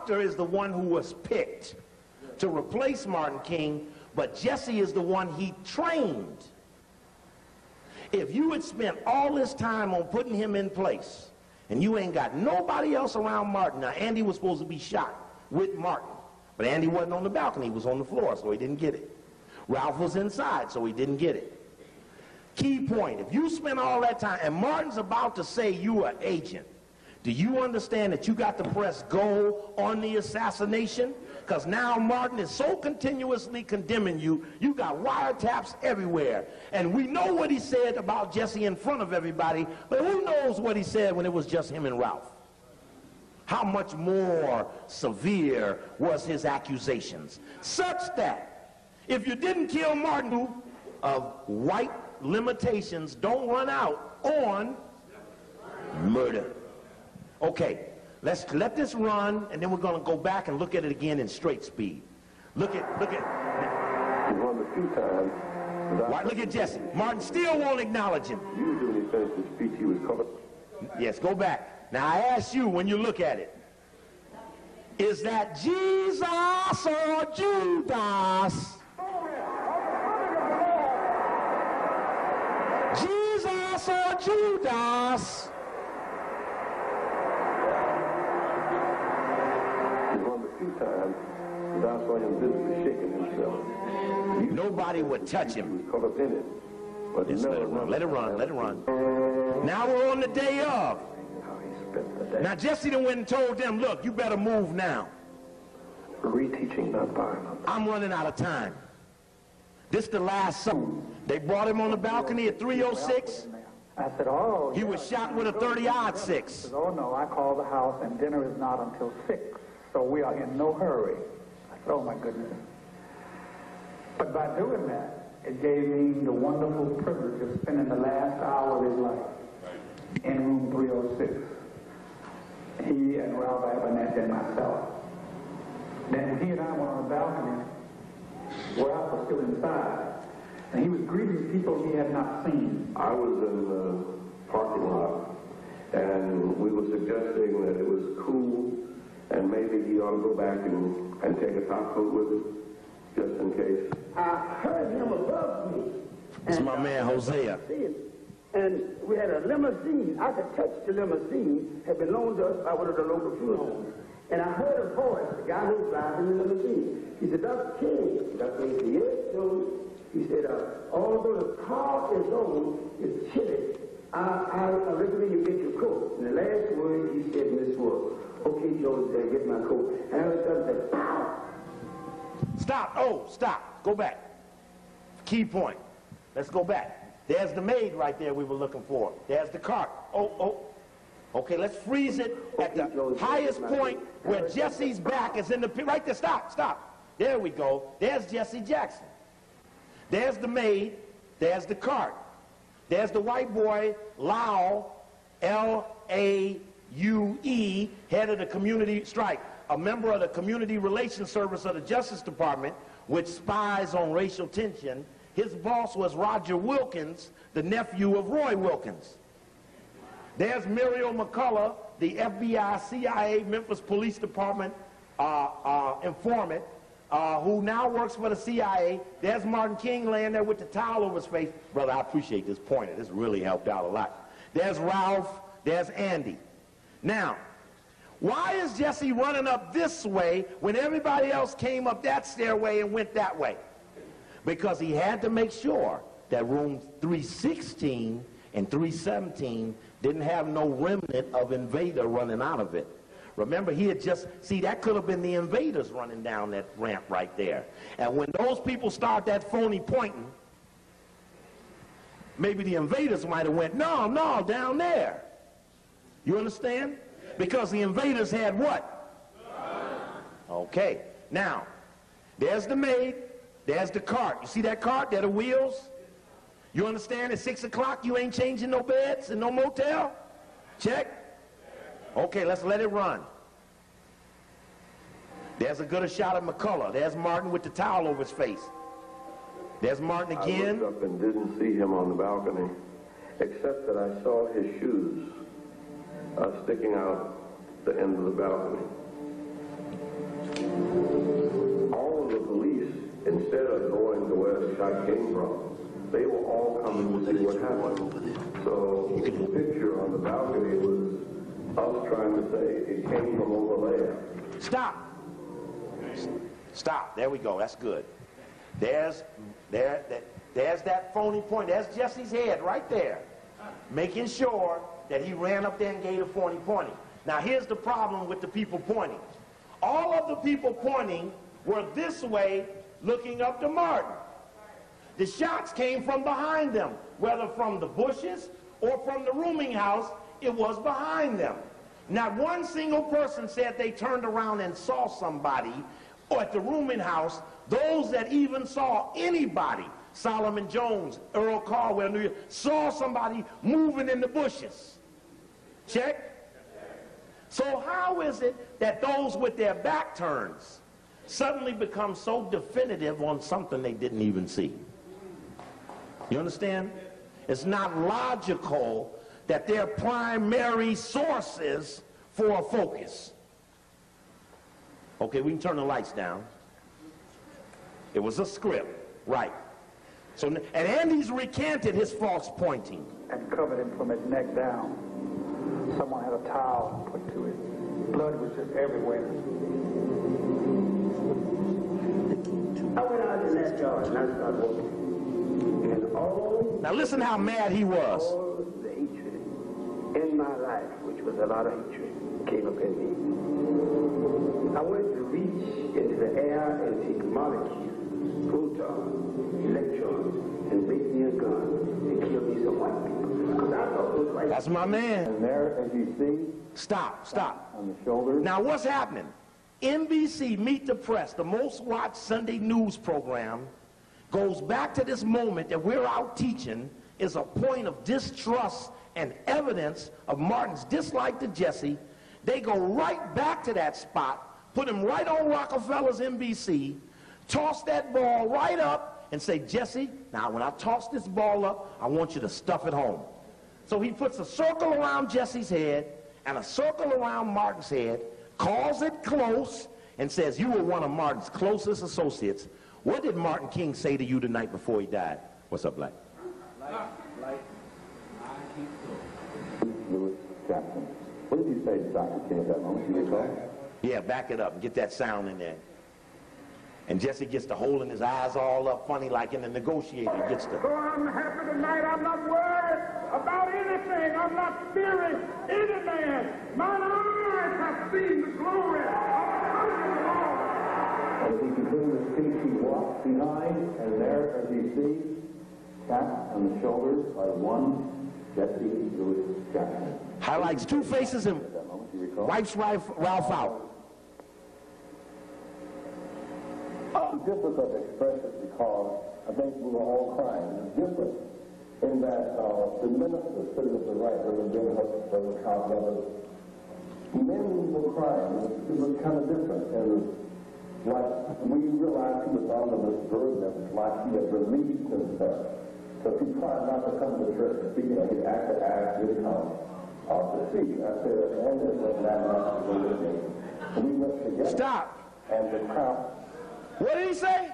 doctor is the one who was picked to replace Martin King, but Jesse is the one he trained. If you had spent all this time on putting him in place, and you ain't got nobody else around Martin. Now, Andy was supposed to be shot with Martin, but Andy wasn't on the balcony. He was on the floor, so he didn't get it. Ralph was inside, so he didn't get it. Key point, if you spend all that time, and Martin's about to say you are an agent, do you understand that you got to press go on the assassination? Because now Martin is so continuously condemning you, you got wiretaps everywhere. And we know what he said about Jesse in front of everybody, but who knows what he said when it was just him and Ralph? How much more severe was his accusations? Such that if you didn't kill Martin, of white limitations don't run out on murder. Okay. Let's let this run, and then we're going to go back and look at it again in straight speed. Look at. He won a few times. Right, look at Jesse. Martin still won't acknowledge him. Usually when he finished his speech, he was covered. Yes, go back. Now I ask you, when you look at it, is that Jesus or Judas? Jesus or Judas? Times, and I saw him visibly shaking himself. Nobody would touch him. He was caught up in it. But let it run, let it run, let it run. Now we're on the day of. How he spent the day. Now Jesse done went and told them, look, you better move now. Reteaching not violence. I'm running out of time. This the last song. They brought him on the balcony at 3:06. I said, oh. He was shot with a 30-06. He said, oh, no, I called the house, and dinner is not until 6. So we are in no hurry. I said, oh, my goodness. But by doing that, it gave me the wonderful privilege of spending the last hour of his life in room 306. He and Ralph Abernathy and myself. Then he and I went on the balcony. Ralph was still inside. And he was greeting people he had not seen. I was in the parking lot, and we were suggesting that it was cool, and maybe he ought to go back and take a top coat with him, just in case. I heard him above me. It's my man, Hosea. And we had a limousine. I could touch the limousine, had been loaned to us by one of the local funeral homes. And I heard a voice, the guy who was driving the limousine. He said, Dr. King. Dr. King said, yes, so he said, although the car is on, it's chilly, I recommend you get your coat. And the last word he said, Miss Wolf, okay, Joe, get my coat. And I was done said, pow! Stop. Oh, stop. Go back. Key point. Let's go back. There's the maid right there we were looking for. There's the cart. Oh. Okay, let's freeze it at the highest point where Jesse's back is in the pit. Right there. Stop. There we go. There's Jesse Jackson. There's the maid. There's the cart. There's the white boy, Lau, L-A-U-E, head of the community strike, a member of the Community Relations Service of the Justice Department, which spies on racial tension. His boss was Roger Wilkins, the nephew of Roy Wilkins. There's Muriel McCullough, the FBI, CIA, Memphis Police Department informant, who now works for the CIA. There's Martin King laying there with the towel over his face. Brother, I appreciate this pointer. This really helped out a lot. There's Ralph. There's Andy. Now, why is Jesse running up this way when everybody else came up that stairway and went that way? Because he had to make sure that room 316 and 317 didn't have no remnant of invader running out of it. Remember, he had just, see, that could have been the invaders running down that ramp right there. And when those people start that phony pointing, maybe the invaders might have went, no, down there. You understand? Because the invaders had what? Okay. Now, there's the maid. There's the cart. You see that cart? There are the wheels. You understand? At 6 o'clock, you ain't changing no beds and no motel? Check. Okay, let's let it run. There's a good shot of McCullough. There's Martin with the towel over his face. There's Martin again. I looked up and didn't see him on the balcony, except that I saw his shoes sticking out the end of the balcony. I came from. They were all coming to see what happened. So the picture on the balcony was us trying to say it came from over there. Stop. Stop. There we go. That's good. There's that phony point. There's Jesse's head right there, making sure that he ran up there and gave a phony pointing. Now here's the problem with the people pointing. All of the people pointing were this way, looking up to Martin. The shots came from behind them, whether from the bushes or from the rooming house, it was behind them. Not one single person said they turned around and saw somebody or at the rooming house. Those that even saw anybody, Solomon Jones, Earl Caldwell, New York, saw somebody moving in the bushes. Check? So how is it that those with their back turns suddenly become so definitive on something they didn't even see? You understand? It's not logical that they're primary sources for a focus. Okay, we can turn the lights down. It was a script, right. So, and Andy's recanted his false pointing. And covered him from his neck down. Someone had a towel put to it. Blood was just everywhere. I went out in that yard and I started walking. And all... Now listen how mad he was. All the hatred in my life, which was a lot of hatred, came up in me. I wanted to reach into the air and take molecules, protons, electrons, and make me a gun and kill me some white people. Because I thought it was right. That's my man. And there, as you see, Stop. on the shoulders. Now what's happening? NBC, Meet the Press, the most watched Sunday news program, goes back to this moment that we're out teaching is a point of distrust and evidence of Martin's dislike to Jesse. They go right back to that spot, put him right on Rockefeller's NBC, toss that ball right up and say, Jesse, now when I toss this ball up, I want you to stuff it home. So he puts a circle around Jesse's head and a circle around Martin's head, calls it close, and says, you were one of Martin's closest associates. What did Martin King say to you the night before he died? What's up, Black? Lewis Jackson. What did you say to Dr. King at that moment? Do you recall? Yeah, back it up and get that sound in there. And Jesse gets to holding his eyes all up funny like in the negotiator. He gets to... So I'm happy tonight. I'm not worried about anything. I'm not fearing any man. Mine eyes have seen the glory of the Lord. As he continued to speak, he walked behind, and there, as you see, tapped on the shoulders by one Jesse Lewis Jackson. Highlights two faces and At that moment, do you recall? wipes Ralph out. The difference of expression, because I think we were all crying. It's different in that the minister sitting at the right, Reverend Jim Hudson, Reverend Carl Evans, men were crying. It was kind of different. And like we realized he was under this burden, like he had released himself. So he tried not to come to church to speak, and he acted as did come to speak. I said, and this was that much with me. And we went together. Stop. And the crowd. What did he say?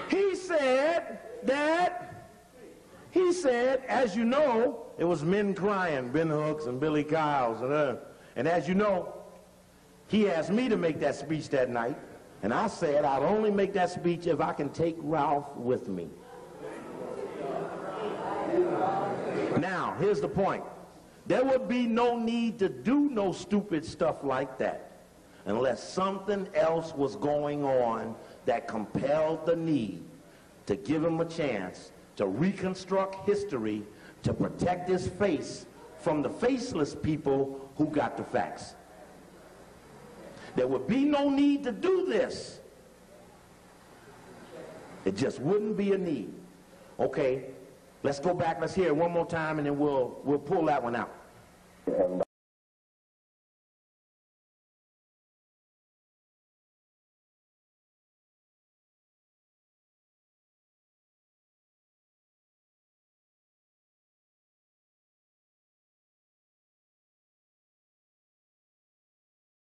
He said, as you know, it was men crying, Ben Hooks and Billy Kyles, and as you know, he asked me to make that speech that night, and I said I'd only make that speech if I can take Ralph with me. Now, here's the point. There would be no need to do no stupid stuff like that unless something else was going on that compelled the need to give him a chance to reconstruct history, to protect his face from the faceless people who got the facts. There would be no need to do this. It just wouldn't be a need. Okay, let's go back, let's hear it one more time, and then we'll pull that one out.